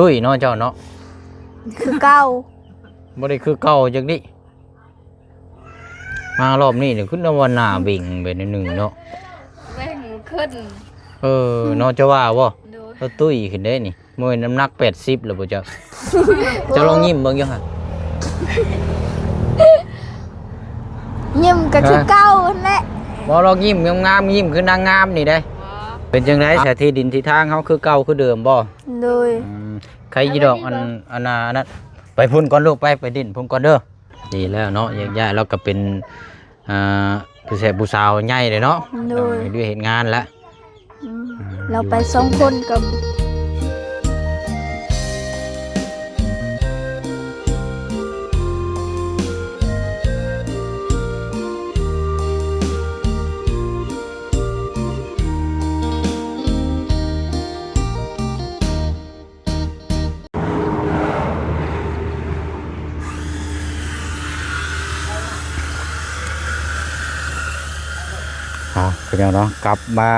ตุ้ยเนาะเจ้าเนาะคือเก่าบ่ได้คือเก่าจังนี้มารอบนี้เนี่ยขึ้นวันหน้าบิ่งไปนิดนึงเนาะเร่งขึ้นเนาะจะว่าบ่ดูก็ตุ้ยขึ้นได้นี่มวยน้ำหนัก80แล้วบ่เจ้าจะลองยิ้มเบิ่งยังฮะยิ้มก็คือเก่าแหละบ่ลองยิ้มงามๆยิ้มคือนางงามนี่ได้เป็นจังได๋สถานที่ดินที่ทางเฮาคือเก่าคือเดิมบ่โดยใครยีดอกอันนั้นไปพุ่นก่อนลูกไปดินพุ่นก่อนเด้อดีแล้วเนาะย่าเราก็เป็นผู้ชายผู้สาวใหญ่เลยเนาะด้วยเหตุงานแล้วเราไป2 คนกับเป็นยังเนาะกลับมา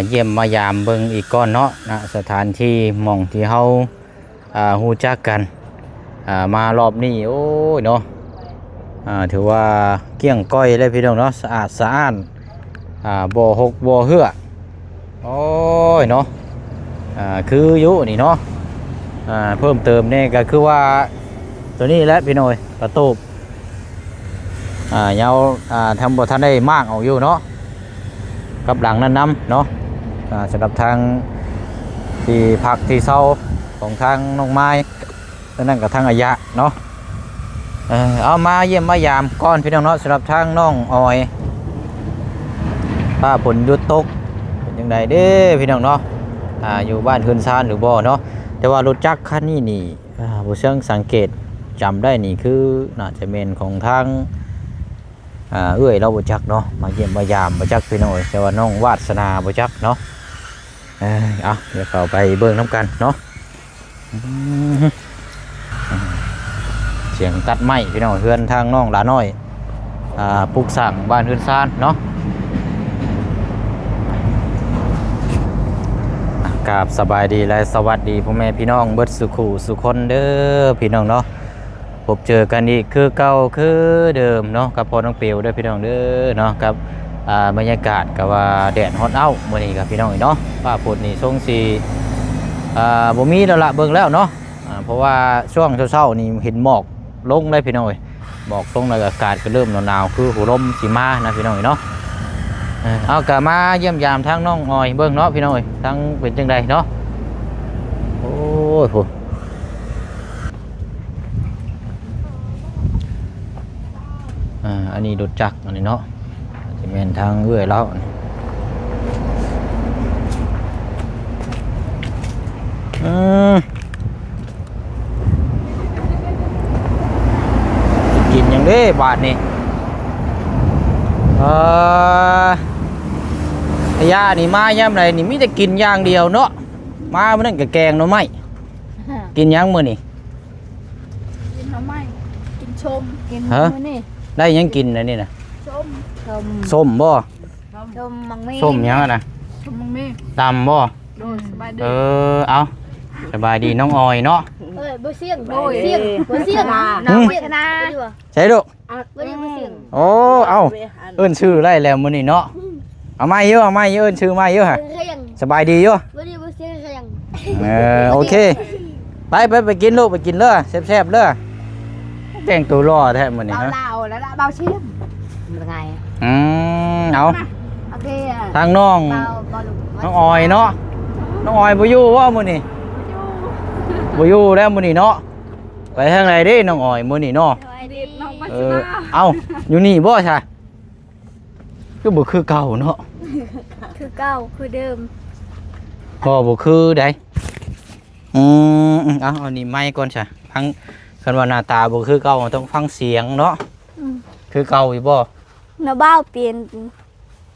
เยี่ยมมายามเบิ่งอีกก้อนเนาะนะสถานที่หม่องที่เฮาฮู้จักกันมารอบนี้โอ้ยเนาะถือว่าเกี้ยงก้อยเลยพี่น้องเนาะสะอาดสะอ้านบ่หกบ่เหือโอ้ยเนาะคืออยู่นี่เนาะเพิ่มเติมเนี่ยก็คือว่าตัวนี้แหละพี่น้อยกระตูบยาวทำบ่ทันได้มากเอาอยู่เนาะกับหลังนั้นน้ำเนาะสำหรับทางที่พักที่เศร้าของทางน้องไม้นั่นกับทางอายะเนาะเอามาเยี่ยมมายามก้อนพี่น้องเนาะสำหรับทางน้องออยป้าผลยุดตกเป็นยังไงเด้พี่น้องเนาะอยู่บ้านเฮือนซานหรือบ่เนาะแต่ว่ารถจักรคันนี้นี่ผู้เชี่ยวสังเกตจำได้นี่คือน่าจะเป็นของทางเราบ่จักเนาะมาเยี่ยมมายามบ่จักพี่น้อยแต่ว่าน้องวาสนาบ่จักเนาะเดี๋ยวเข้าไปเบิ่งน้ำกันเนาะเสียงตัดไม้พี่น้องเฮือนทางน้องหลาน้อยปลูกสร้างบ้านเฮือนซานเนาะกราบสบายดีและสวัสดีพ่อแม่พี่น้องเบิดสุขุสุคนเด้อพี่น้องเนาะพบเจอกันอีกคือเก่าคือเดิมเนาะกับพ่อน้องเปียวด้วยพี่น้องเด้อเนาะกับบรรยากาศกับว่าแดดฮอตเอามื้อนี้กับพี่น้องเนาะฟ้าฝนนี่ทรงสีบ่มีแล้วละเบิ่งแล้วเนาะเพราะว่าช่วงเช้าๆนี่เห็นหมอกลงเลยพี่น้องหมอกลงแล้วอากาศก็เริ่มหนาวๆคือหัวลมสิมานะพี่น้องเนาะเอากลับมาเยี่ยมยามทั้งน้องออยเบิ่งเนาะพี่น้องทั้งเป็นจังใดเนาะโอ้ยโหอันนี้รถจักรอันนี้เนาะจะเป็นทางเอื้อยแล้วกินอย่างนี้บาทนี่ยานี่มาย่ำไรนี่มิจะกินอย่างเดียวเนาะมาเมื่อนั้นกับแกงเนาะไม่กินยังมื้อนี่กินหน่อไม้กินชมกินมื้อนี่ได้ยังกินนะนี่นะส้มบ่ส้มมังมีส้มยังนะชมมังมีตำบ่สบายดีเอาสบายดีน้องออยเนาะบ่เสี่ยงบ่เสี่ยงบ่เสี่ยงน้องเสี่ยงนะใช่ลูกบ่ได้บ่เสี่ยงโอ้เอาเอิ้นชื่อไรแล้วมื้อนี้เนาะเอามาเยอะเอิ้นชื่อมาเยอะฮะสบายดีอยู่บ่ได้บ่เสี่ยงเสี่ยงโอเคไปกินลูกไปกินเด้อแซ่บๆเด้อแต่งตัวรอแท้มื้อนี้ฮะเบาแล้วละเบาเชี่ยมเป็นไงเอาโอเคทางน้องออยเนาะน้องออยบ่อยู่ว่ามื้อนี้บ่อยู่แล้วมื้อนี้เนาะไปทางไหนเด้น้องออยมื้อนี้เนาะเอาอยู่นี่บ่ใช่คือบ่คือเก่าเนาะคือเก่าคือเดิมบ่คือใดเอานี่ไมค์ก่อนใช่ฟังคันว่าหน้าตาบ่คือเก่าต้องฟังเสียงเนาะคือเก่าอีบ่น้าบ้าวเปลี่ยน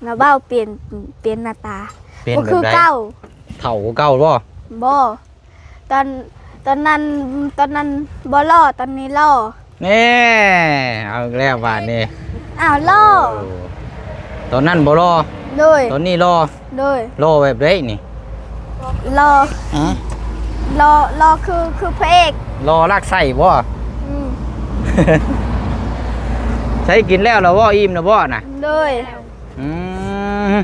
หน้าตาบ่คือเก่าเฒ่าเก่าบ่ตอนนั้นบ่ล่อตอนนี้ล่อนี่เอาแล้วบาดนี้ล่อตอนนั้นบ่ล่อตอนนี้ล่อโดยล่อแบบไรนี่ล่อ รอคือพระเอก รอลากไส้บ่ อืม ใช้กินแล้วแล้วบ่อิ่มแล้วบ่น่ะ เลย อืม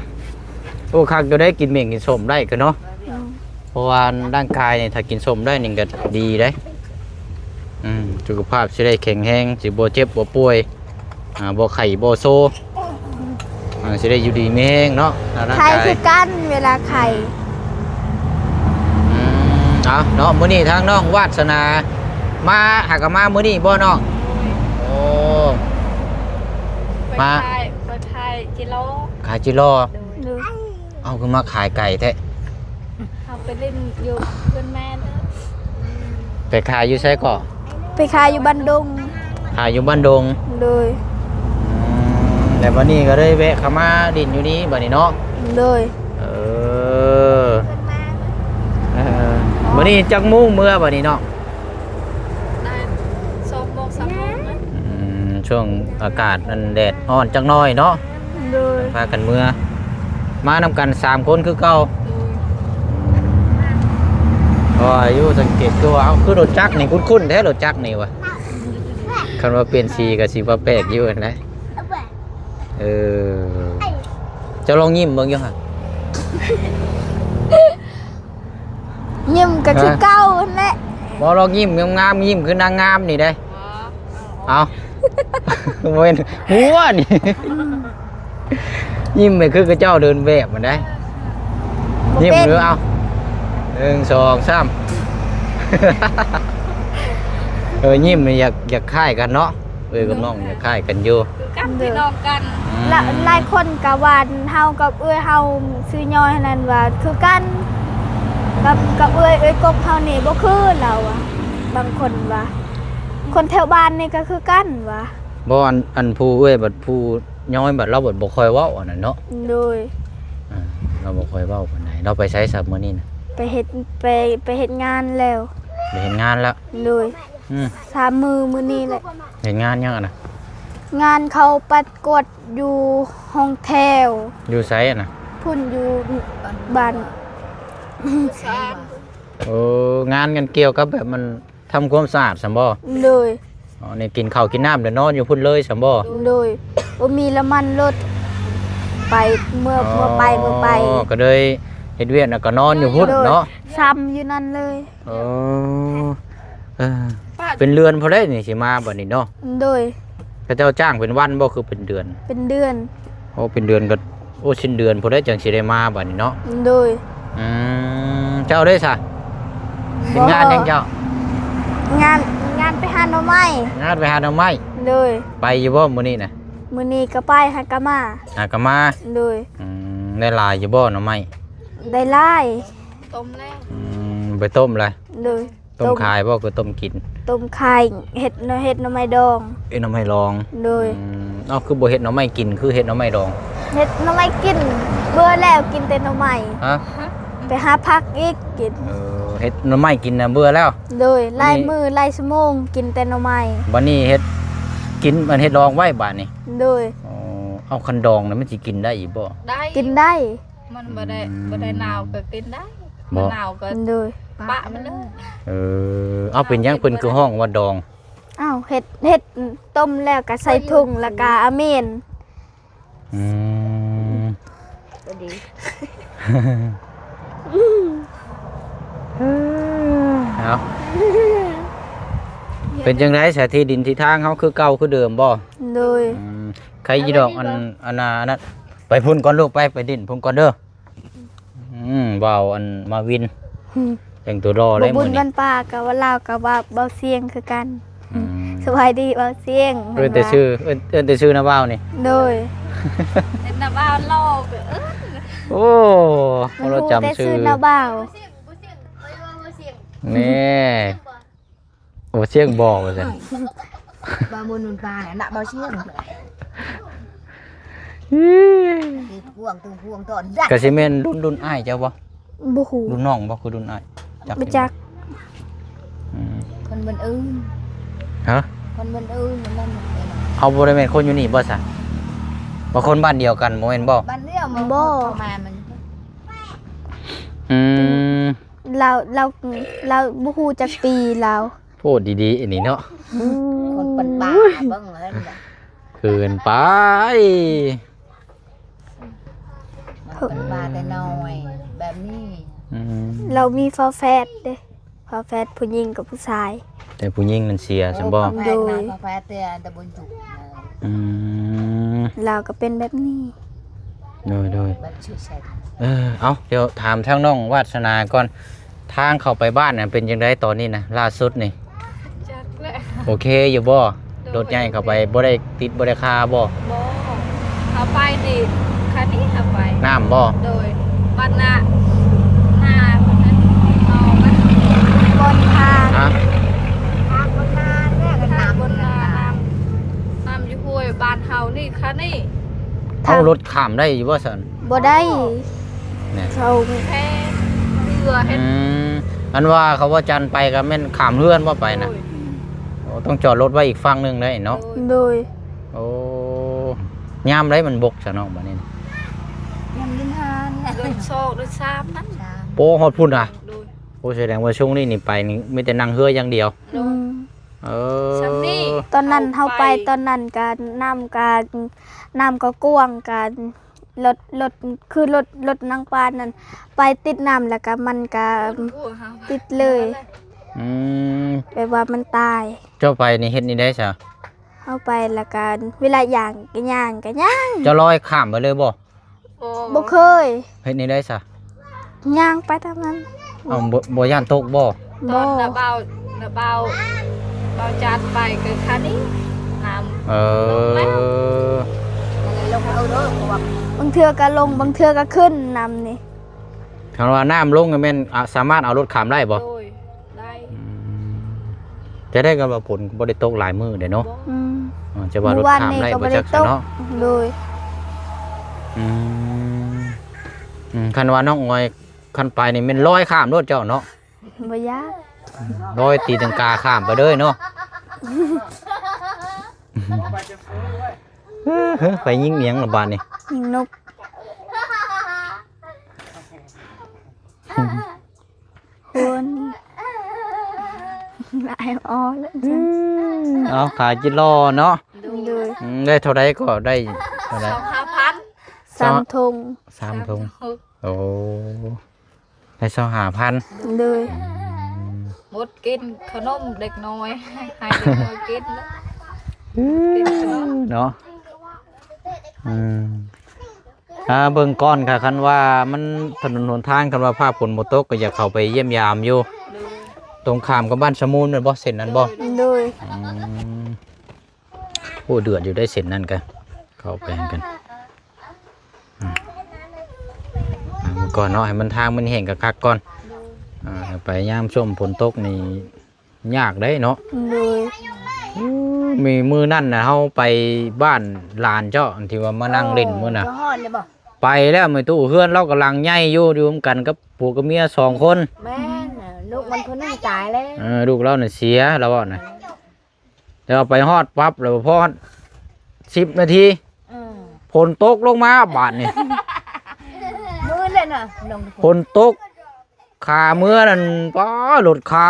โอ้คักจะได้กินเม่งกินส้มได้ก็เนาะ อืม เพราะว่าร่างกายเนี่ยถ้ากินส้มได้นี่ก็ดีได้สุขภาพสิได้แข็งแรงสิบ่เจ็บบ่ป่วยบ่ไข้บ่โซสิได้อยู่ดีมีแรงเนาะร่าง ไข่ กาย คือกันเวลาไข่ เอาเนาะมื้อนี้ทางน้องวาสนามาหากนมามื้อนี้บ่น้องโอ้ ไป มา ไทยกิโล ขายจิโร่ เลย เอาคือมาขายไก่แท้ เอาไปเล่นอยู่เพื่อนแม่เด้อ ไปขายอยู่ไสก็ ไปขายอยู่บ้านดง ขายอยู่บ้านดง เลย แต่วันนี้ก็ได้แวะเข้ามาดินอยู่นี้บัดนี้เนาะ เลย เออวันนี้จักมุ่งเมื่อบัดนี้เนาะ ได้2 โมง 3 โมงนะ ช่วงอากาศมันแดดอ่อนจักหน้อยเนาะ เลย พากันเมื่อมานำกัน3คนคือเก่า ดู ก็อายุสังเกตตัวเอาคือรถจักรนี่คุ้นๆแท้รถจักรนี่วะคันว่าเปลี่ยนสีกับสีว่าแปลกอยู่นะเออจะลองยิ้มเบิ่งอยู่ฮะ ยิ้มก็คือเก้าแหละ บ่ลองยิ้มงามๆยิ้มคือนางงามนี่ได้เอาเว้นหัวนี่ยิ้มไปคือกระเจ้าเดินแบบมันได้ยิ้มหรือเอา1 2 3ยิ้มนี่อยากคล้ายกันเนาะกับน้องอยากคล้ายกันอยู่ คือกับพี่น้องกัน ละหลายคนกะวานเฮากับเฮาซื้อย่อยนั่นว่าคือกันกับกบเฮานี่บ่คือเราอะบางคนว่าคนแถวบ้านนี่ก็คือกันว่า บ่อันผู้บัดผู้ย้อยบัดเราบัดบ่ค่อยเว้าอันนั้นเนาะ โดย เราบ่ค่อยเว้าปานใดเราไปใช้สับมื้อนี้นะ ไปเฮ็ดงานแล้ว ไปเห็นงานแล้ว โดย 3 มื้อนี้แหละ เห็นงานยังอะนะ งานเขาประกวดอยู่ห้องแถว อยู่ไสอะนะ พุ่นอยู่บ้าน โอ้งานกันเกี่ยวกับแบบมันทำความสะอาดซั่นบ่ โดย อ๋อนี่กินข้าวกินน้ำเดี๋ยวนอนอยู่พุ่นเลยซั่นบ่ โดยบ่มีละมันรถไปเมื่อไป อ๋อก็เลยเฮ็ดเวียกน่ะก็นอนอยู่พุ่นเนาะ ซ้ำอยู่นั่นเลย โอ้เออเป็นเรือนพอได้นี่สิมาบัดนี้เนาะ โดย พระเจ้าจ้างเป็นวันบ่คือเป็นเดือน เป็นเดือน โอ้เป็นเดือนก็โอ้สิ้นเดือนพอได้จังสิได้มาบัดนี้เนาะ โดย เจ้าได้ซะเป็นงานยังเจ้าง านไปหาหน่อไม้ งานไปหาหน่อไม้ โดย ไปอยู่บ่มื้อนี้น่ะ มื้อนี้ก็ไปหากะมา หากะมา โดย ได้หลายอยู่บ่หน่อไม้ ได้หลาย ต้มแล้ว ไปต้มเลย โดย ต้มขายบ่คือต้มกิน ต้มไข่เห็ดหน่อไม้ดอง หน่อไม้รอง โดย เอาคือบ่เฮ็ดหน่อไม้กินคือเฮ็ดหน่อไม้รอง เห็ดหน่อไม้กินเบื่อแล้วกินแต่หน่อไม้ ฮะ ไปหาผักอีกกิน เฮ็ดหน่อไม้กินน่ะเบื่อแล้ว โดยไล่มือไล่ชั่วโมงกินแต่หน่อไม้ บัดนี้เฮ็ดกินมันเฮ็ดรองไว้บัดนี้ โดย เอาคันดองน่ะมันสิกินได้อีกบ่ ได้ กินได้ มันบ่ได้หนาวก็กินได้ บ่ มันหนาวก็ โดย ปะมันเลย เอาเป็นหยังเพิ่นคือห้องว่าดอง อ้าวเห็ดต้มแล้วก็ใส่ถุงแล้วก็อาเมน อืม ดี เอาเป็นจังไดสถานที่ดินที่ทางเฮาคือเก่าคือเดิมบ่ โดย ใครยีดอกอันนั้นไปพุ่นก่อนลูกไปดินพุ่นก่อนเด้อว่าวอันมาวินแต่งตัวรอเลย บุ มื้ ญ อ วั นี้ นป่ากับว่าลาวกับว่าเบาเสียงคือกัน อืม สบายดีเบาเสียง เอิ้นแต่ชื่อเอิ้นแต่ชื่อนะว่าวนี่ โดย เป็นน้ำบ้านโลก โอ้ มัน เรา รู้ จำ แต่ ชื่ ซื้ อ อนาบ่าว นี่โอ้เสียงบอกว่าซั่น ba môn môn ba này nặng bao nhiêu vuông từng vuông tọn rạch ก็สิแม่นรุ่นอ้ายเจ้าบ่ บ่ฮู้ รุ่นน้องบ่คือรุ่นอ้ายจัก บ่จัก อืม con mình ư ฮะ con mình ư mình lên เอาบ่ได้แม่นคนอยู่นี่บ่ซะบ่คนบ้านเดียวกันบ่แม่นบ่ ban đêm mà Bò. mà mình อืม เราบ่ฮู้จักปีเรา พูดดีๆอันนี้เนาะ คนเป็นบ้าเบิ่งเห็นบ่ เกินไป มันเป็นบ้าแต่น้อยแบบนี้ อืม เรามีฝาแฝดเด้ฝาแฝดผู้หญิงกับผู้ชาย แต่ผู้หญิงนั่นเสียสมบ่ โดยกาแฟเตือนตะบนจุก อืม เราก็เป็นแบบนี้ โดย แบบชื่อใช่ เอาเดี๋ยวถามทางน้องวาสนาก่อนทางเข้าไปบ้านน่ะเป็นจังไดตอนนี้นะล่าสุดนี่ จักแหละ โอเคอยู่บ่รถใหญ่เข้าไปบ่ได้ติดบ่ได้คาบ่ บ่เอาไปนี่คันนี้เอาไป น้ำบ่ โดยบ้านหน้าคนนั้นเอาไป บนทาง ฮะ ทางบนนาเนี่ยกัน ทาง น้ำ บนหน้าน้ำอยู่ห้วยบ้านเฮานี่คันนี้ เอารถข้ามได้อยู่บ่ซั่น บ่ได้ เนี่ย เขา แพ้เรือเฮ็ด อันว่าเขาว่าจันไปก็แม่นข้ามเรือนบ่ไปน่ะโอ้ต้องจอดรถไว้อีกฝั่งหนึงได้เนาะ โดย โอ้ยามได้มันบกซะเนาะบัดนี้ ยังดินหานเนี่ย โดยโซกโดยซ้ำนั้น โป้ฮอดพุ่นอ่ะ โดย โอ้แสดงว่าช่วงนี้นี่ไปนี่มีแต่นั่งเรืออย่างเดียว โดย เอ ซ้ำนี่ ตอนนั้นเฮาไป เอาไป ตอนนั้นการน้ำก็กว้างการรถคือรถนางปานนั่นไปติดน้ำแล้วก็มันก็ พวกเฮา ติดเลย อืม แบบว่ามันตาย เจ้าไปนี่เฮ็ดนี่ได้ซะ เฮาไปแล้วก็เวลาย่างก็ย่าง เจ้าลอยข้ามไปเลยบ่ บ่เคย เฮ็ดนี่ได้ซะ ย่างไปทางนั้น เอาบ่ย่านตกบ่ ต บ่ อนน่ะเบาจานไปก็คันนี้น้ำ เออ ลงเอาเด้อบอก บางเทื่อก็ลงบางเทื่อก็ขึ้นน้ำนี่ คำว่าน้ำลงก็แม่นสามารถเอารถข้ามได้บ่ โดยได้ จะได้กันว่าฝนบ่ได้ตกหลายมื้อเด้เนาะ อืม จะว่ารถข้ามได้บ่จักซะเนาะ โดย อืมคันว่าน้องอ้อยคันไปนี่แม่นลอยข้ามรถเจ้าเนาะ บ่ยาก ลอยตีลังกาข้ามไปเลยเนาะไปยิงเมียงละบาดนี่ ยิงนกคนลายออแล้วจ้ะ เอาขายจิรอเนาะ โดย ได้เท่าไรก็ได้เท่าไร 2,500 สามทง 3 ถุงโอ้ได้25,000 โดย หมดกินขนมเด็กน้อยให้เด็กน้อยกินแล้วกินขนม เนาะเบิ่งก้อนค่ะคันว่ามันถนนหนทางคันว่าภาพฝนบ่ตกก็อยากเข้าไปเยี่ยมยามอยู่ ตรงข้ามกับบ้านสมูลนั่นบ่เส้นนั้นบ่ โดย โอ้เดือดอยู่ได้เส้นนั้นกันเข้าไปกันมื้อก่อนเนาะให้มันทางมันแห้งคักๆก่อนไปยามช่วงฝนตกนี่ยากได้เนาะ โดย มีมือนั่นน่ะเฮาไปบ้านหลานเจ้าอันที่ว่ามานั่งเล่นมื้อน่ะ ก็ฮอดเลยบ่ ไปแล้วไม่ตู้เฮือนเรากำลังใหญ่อยู่รวมกันกับผัวกับเมีย2 คน แม่ลูกมันคนนึงตายแล้ว ลูกเราเนี่ยเสียแล้วว่าน่ะแต่ว่าไปฮอดปั๊บแล้วพอ10 นาทีฝนตกลงมาบาดนี่ มือเลยน่ะลง ฝนตกขาเมื่อนั่นป้ารถคา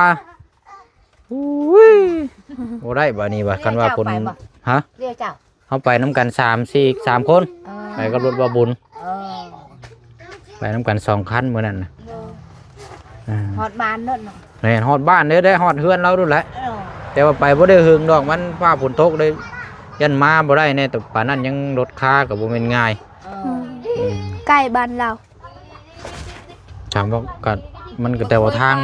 อุ้ยบ่ได้บาดนี้ว่ากันว่าคนฮะ เรียกเจ้า เฮาไปนํกัน3 คนไปกับรถบ่บุญไปนํกัน2 คันมื้อนั้นน่ะ ฮอดบ้านนั่นน่ะ แม่นฮอดบ้านเด้อได้ฮอดเฮือนเราดูแหละแต่ว่าไปบ่ได้หึงดอกมันฟ้าฝนตกเลยยันมาบ่ได้แน่แต่ป่านนั้นยังรถคาก็บ่แม่นง่าย ใกล้บ้านเรา ถามว่าก็มันก็แต่ว่าทาง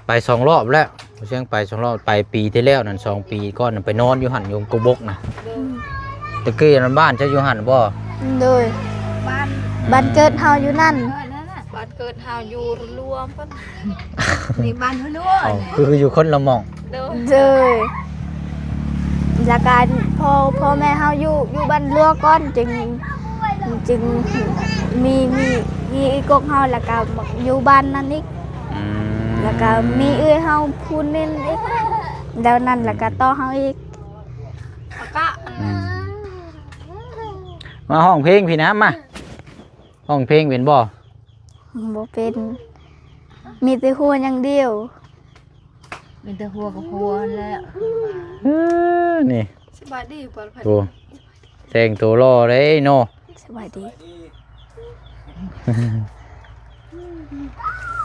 ไป2 รอบแล้วเชียงไป2 รอบไปปีที่แล้วนั่น2 ปีก่อนนั่นไปนอนอยู่หั่นอยู่กบกน่ะตะกี้นั่นบ้านเจ้าอยู่หั่นบ่ โดย บ้าน บ้านเกิดเฮาอยู่นั่น บ้านเกิดเฮาอยู่รวมเพิ่น นี่บ้านหัวนัว อ๋อคืออยู่คนละหม่อง เด้อ โดยจากการพ่อแม่เฮาอยู่บ้านลัวก่อนจึงมีอีกกเฮาแล้วก็อยู่บ้านนั้นอีก แล้วก็มีเอื้อยเฮาพูนนินอีกแล้วนั่นแล้วก็ต่อเฮาอีก แล้วก็ มาห้องเพลงพี่น้ำมาห้องเพลงเป็นบ่ บ่เป็น มีแต่หัวอย่างเดียว มีแต่หัวกับหัวแล้ว นี่ สบายดีปลอดภัย ตัวแต่งตัวรอเลยเนาะ สบายดี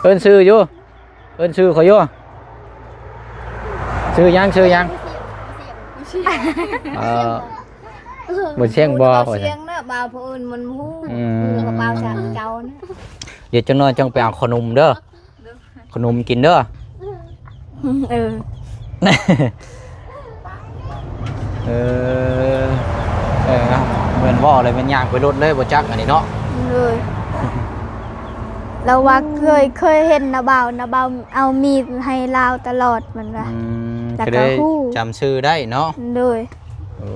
เอิ้นชื่ออยู่เอิ้นชื่อเขาอยู่ชื่อยังบ่เสียงบ่ เบา ว่า เสี ซั่ ย น งนะเบาผู้อื่นมันหู อืม กับเบาจากเจ้านะ เดี๋ยวจังน้อยจังไปเอาขนมเด้อขนมกินเด้อ เออ เออเอาเหมือนว่าอะไรมันย่างไปรถเลยบ่จักอันนี้เนาะ เลยเราว่าเคยเห็นนาบ่าวเอามีดให้ลาวตลอดมันว่า แล้ว ก็ ก็ ได้ ฮู้ จำชื่อได้เนาะ เลย โอ้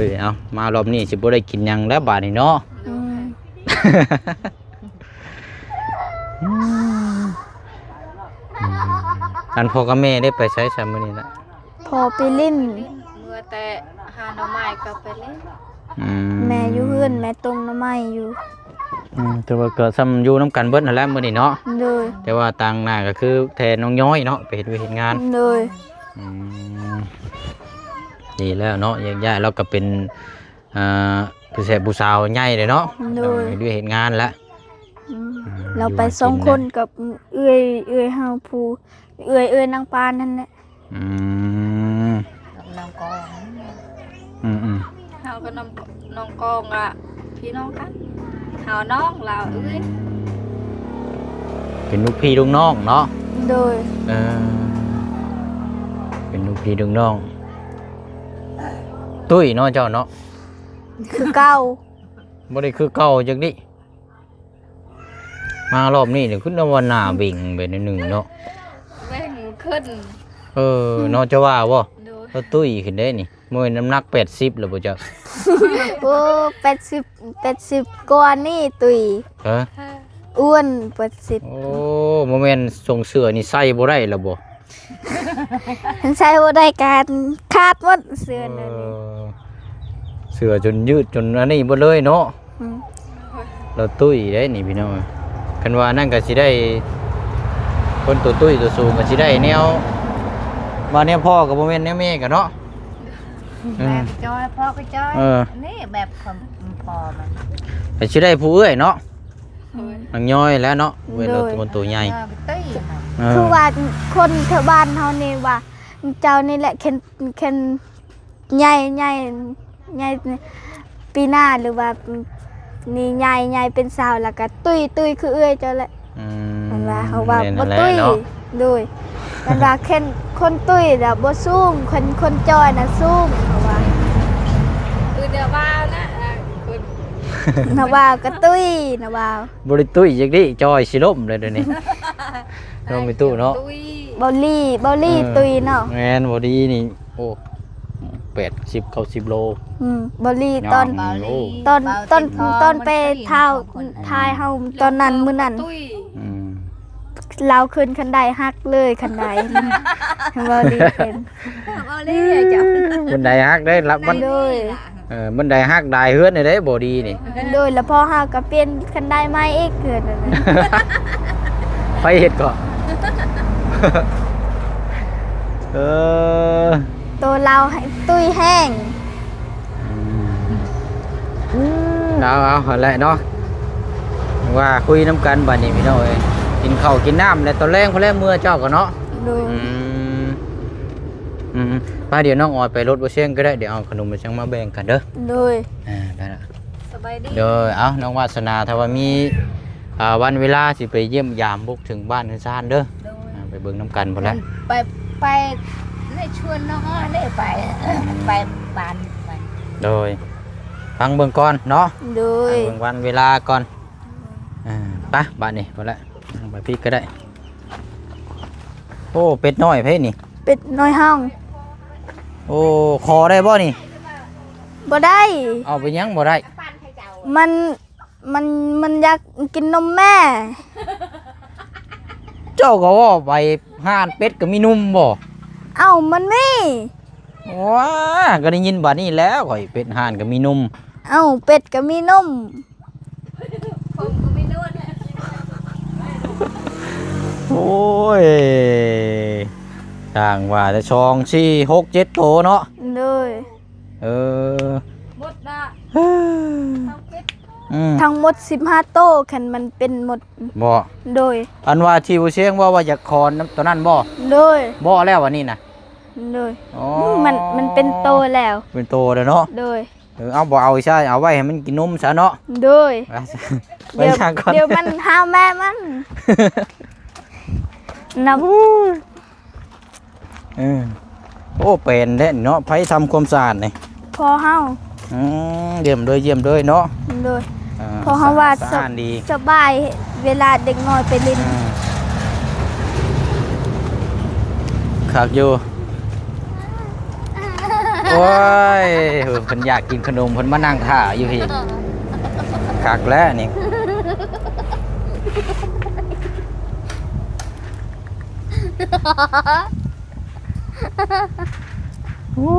ยเอามารอบนี้สิบ่ได้กินหยังแล้วบาดนี้เนาะ อืม อันพ่อกับแม่ได้ไปใช้ซำมื้อนี้ละ พอไปลิ้น เมื่อแต่หาหน่อไม้ก็ไปเล่น แม่อยู่เฮือนแม่ตรงน้ำไม้อยู่ แต่ว่าเกิดซ้ำอยู่น้ำกันเบิดนั่นแหละมื้อนี้เนาะ เลย แต่ว่าต่างหน้าก็คือแทนน้องย้อยเนาะไปเฮ็ดเวยกเฮ็ดงาน เลย อืมดีแล้วเนาะย้ายๆเราก็เป็นผู้แสบผู้สาวใหญ่เลยเนาะ เล ต้อง ย เฮ็ดเวยกเฮ็ดงานแล้ว อืมเราไปสองคนกับเอื้อยเฮาผู้เอื้อยนางปานนั่นแหละ อืม น้องกอง อืม เฮาก็น้องกองอ่ะพี่น้องกันเฮาน้องเราเอ้ย เป็นลูกพี่ลูกน้องเนาะ โดย เออเป็นลูกพี่ลูกน้องตุ้ยเนาะเจ้าเนาะ คือเก่า บ่ได้คือเก่าจักดิมารอบนี้เนี่ยขึ้นว่าหน้าบิ่งไปนิดนึงเนาะ แม่งขึ้น เนาะจะว่าบ่ โดย ก็ตุ้ยขึ้นได้นี่มื้อน้ำหนัก80แล้วบ่เจ้า โอ้80กว่านี่ตุย ฮะ อ้วน80 โอ้โมเมนต์ส่งเสื้อนี่ใส่บ่ได้แล้วบ่ ฉันใช้บ่ได้การคาดหมดเสื้อนั่นนี่ เสื้อจนยืดจนอันนี้บ่เลยเนาะ อืม เราตุ้ยได้นี่พี่น้องคันว่านั่นก็สิได้คนตัวตุ้ยตัวสูงก็สิได้แนวว่าแนวพ่อก็บ่แม่นแนวแม่ก็เนาะ แบบจอยพ่อก็จอย เออ นี่แบบพอมัน ก็สิได้ผู้เอ้ยเนาะ โดย นางย้อยแล้วเนาะเวลาคนตัวใหญ่ ไปตี้มัน คือว่าคนแถวบ้านเฮานี่ว่าเจ้านี่แหละเข็นใหญ่ปีหน้าหรือว่านี่ใหญ่เป็นสาวแล้วก็ตุ้ยคือเอื้อยเจ้าแหละ มันว่าเขาว่า แม่น บ่ นั่นแหละ ตุ้ย เนาะ โดยมันว่าเข็นคนตุ้ยน่ะบ่สูงคนจอยน่ะสูงเขาว่า เดี๋ยวว่านะขึ้น น่ะว่าก็ตุ้ยน่ะว่า บ่ได้ตุ้ยจักดิจอยสิล้มเลยเดี๋ยวนี้น้องมีตู้เนาะ ตุ้ย เบาลี่ตุ้ยเนาะ แม่นบ่ดีนี่โอ้80 90โล เบาลี่ตอน ยอม โอ้ ตอนไปเท้าทายเฮาตอนนั้นมื้อนั้น ตุ้ย อืม เราขึ้นคันไดฮักเลยคันไดเบาลี่เป็น เอาเลยจ้ะ บันไดฮักได้รับมัน โดย บันไดฮักได้เฮือนได้บ่ดีนี่ โดยแล้วพอเฮาก็เปลี่ยนคันไดใหม่อีกเกิดนั่นน่ะ ไปเฮ็ดก็ เออ ตัวเราให้ตุ้ยแห้ง เอาหั่นแหละเนาะว่าคุยน้ำกันบัดนี้พี่น้องเอ้ยกินข้าวกินน้ำแล้วตอนแรงพอแล้วมื้อเจ้าก็เนาะ โดย ป้าเดี๋ยวน้องออยไปรถบ่เชียงก็ได้เดี๋ยวเอาขนมมาจังมาแบ่งกันเด้อ โดย ได้ละ สบายดี เดี๋ยวเอาน้องวาสนาถ้าว่ามีวันเวลาสิไปเยี่ยมยามบุกถึงบ้านเฮือนซ่านเด้อ โดย ไปเบิ่งน้ำกันพุ่นแหละ ไปนี่ชวนน้องอ้อได้ไปบ้านไป โดยฟังเบิ่งก่อนเนาะ โดย เบิ่งวันเวลาก่อนไปบ้านนี่พุ่นแหละเอาไปพี่ก็ได้โอ้เป็ดน้อยเพ่นี่ เป็ดน้อยห้อง โอ้คอได้บ่นี่ บ่ได้ เอาไปยังบ่ได้ มันอยากกินนมแม่ เจ้าก็ว่าไปห้านเป็ดก็มีนุ่มบ่ เอ้ามันมี ว้าก็ได้ยินบัดนี้แล้วข่อยเป็ดห่านก็มีนุ่ม เอ้าเป็ดก็มีนม ผมก็ไม่นวด โอ้ โอ้ยต่างว่าจะชองสี่หกเจ็ดโตเนาะ โดย เออ หมดละทำคิด ทั้งหมด15โต๊ะคันมันเป็นหมด บ่ โดย อันว่าที่ผู้เชียงว่าอยากคอนตอนนั้นบ่ โดย บ่แล้ววันนี้นะ โดย อ๋อ มันเป็นโตแล้ว เป็นโตแล้วเนาะ โดย เอาบ่เอาใช่เอาไว้ให้มันกินนมซะเนาะ โดย ไปทางก่อน เดี๋ยวมันหาแม่มันนำ เออโอ้เป็นเด้เนาะไผทำความสะอาดนี่ พอเฮา เยี่ยมด้วยเนาะ โดย เพราะเขาว่า สะอาดดี สบายเวลาเด็กน้อยไปเล่น คักอยู่โอ้ยเพิ่นอยากกินขนมเพิ่นมานั่งท่าอยู่พี่คักแล้วนี่โอ้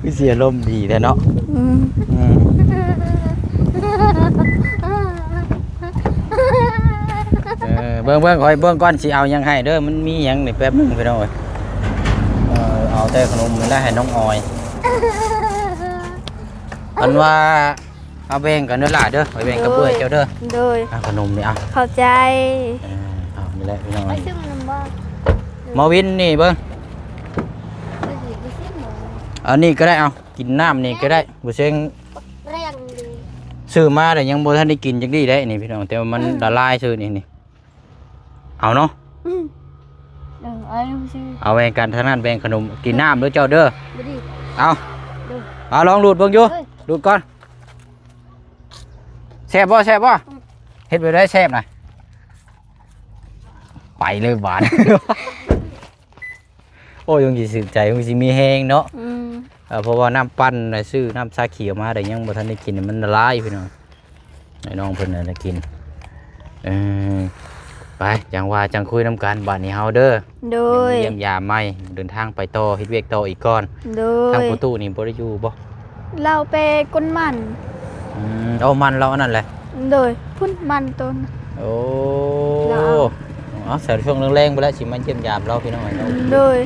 ยเสียลมณ์ดีแท้เนาะ อืม อืมเบิ่งคอยเบิ่งก่อนสิเอาหยังให้เด้อมันมีหยังนี่แป๊บหนึงพี่น้องเอ้ยเอาแต่ขนมมันได้ให้น้องออยอันว่าเอาแบ่งกันเด้อล่ะเด้อไปแบ่งกับเพื่อนเจ้าเด้อ โดย เอาขนมนี่เอา เข้าใจ เอานี่แหละพี่น้อง ไป เอ้ย ซึ่งมันบ่ มาวินนี่เบิ่ง ไปสิไปซึ่งหมู อันนี้ก็ได้เอากินน้ำนี่ก็ได้บ่เซ็ง แรงดี ซื้อมาแต่ยังบ่ทันได้กินจังดีได้นี่พี่น้องแต่ว่ามันละลายซื่อนี่เอาเนาะ เอาซื้อ เอาแบ่งกันทางนั้นแบ่งขนมกินน้ำเด้อเจ้าเด้อ บ่ดี เอาลองดูดเบิ่งอยู่ดูดก่อนแซ่บบ่เฮ็ดไปได้แซ่บน่ะไปเลยหวาน โอ้ยยังสิสึกใจยังสิมีแฮงเนาะ อืม เพราะว่าน้ำปั้นน่ะซื้อน้ำชาเขียวมาแต่ยังบ่ทันได้กินมันละลายพี่น้องให้น้องเพิ่นน่ะได้กินไปจังว่าจังคุยน้ำกันบัดนี้เฮาเด้อ โดย เยี่ยมยามใหม่เดินทางไปต่อเฮ็ดเวียกต่ออีกก่อน โด ทาง ย ประตูนี่บ่ได้อยู่บ่ เราไปก้นมัน เอามันเราอันนั้นแหละ โดยพุ่นมันต้น โอ้ แล้ว เอาใส่ช่วงแรงๆไปแล้วสิมาเยี่ยมยามเราพี่น้องเรา โดย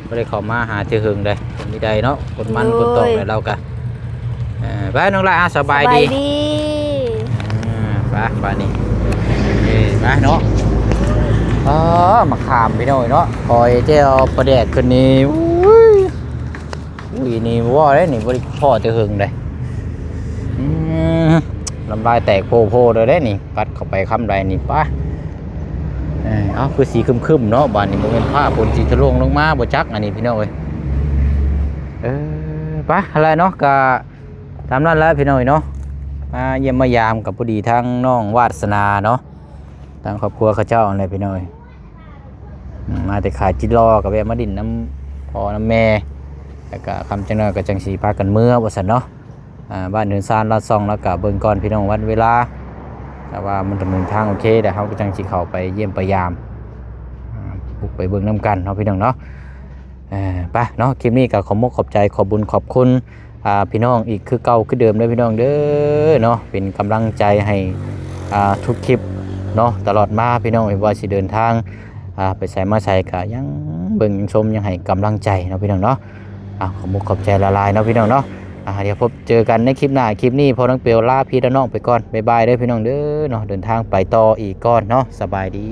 บ่ได้เข้ามาหาเทื่อหึงได้คนมีใดเนาะคนมัน โอ้ย คนตกให้เรากะไปน้องละสบายดี ไปนี่ไปเนาะมาขามพี่น้อยเนาะคอยเจ้าประแดดคนนี้อุ้ยนี่ว่าได้นี่บริพ่อจะหึงเลยลำลายแตกโพเลยได้นี่กัดเข้าไปคำใดนี่ป้าเอาคือสีคึมๆเนาะบ้านนี้มันเป็นผ้าฝนสีทะลวงลงมาบ่จักอันนี้พี่น้อยไปอะไรเนาะก็ตามนั้นแล้วพี่น้อยเนาะมาเยี่ยมมายามกับพอดีทั้งน้องวาสนาเนาะทางครอบครัวเขาเจ้าอะไรพี่น้อยมาแต่ขายจิตรอกับแวะมาดินน้ำพ่อน้ำแม่แล้วก็คำจังน้อยกับจังสีพากันเมื่อว่าสันเนาะบ้านเดินซานลาดซองแล้วก็เบิ่งก่อนพี่น้องวันเวลาแต่ว่ามันดำเนินทางโอเคแต่เขาก็จังสีเข้าไปเยี่ยมไปยามบุกไปเบิ่งน้ำกันเนาะพี่น้องเนาะไปเนาะคลิปนี้ก็ขอมกขอบใจขอบบุญขอบคุณพี่น้องอีกคือเก่าคือเดิมเลยพี่น้องเด้อเนาะเป็นกำลังใจให้ทุกคลิปเนาะตลอดมาพี่น้องว่าสิเดินทางไปใส่มาใส่กะยังเบิ่งยังชมยังให้กำลังใจเนาะพี่น้องเนาะขอมุกขอบใจละลายเนาะพี่น้องเนาะเดี๋ยวพบเจอกันในคลิปหน้าคลิปนี้พอน้องเปียวลาพี่และน้องไปก่อนบ๊ายบายเด้อพี่น้องเด้อเนาะเดินทางไปต่ออีกก่อนเนาะสบายดี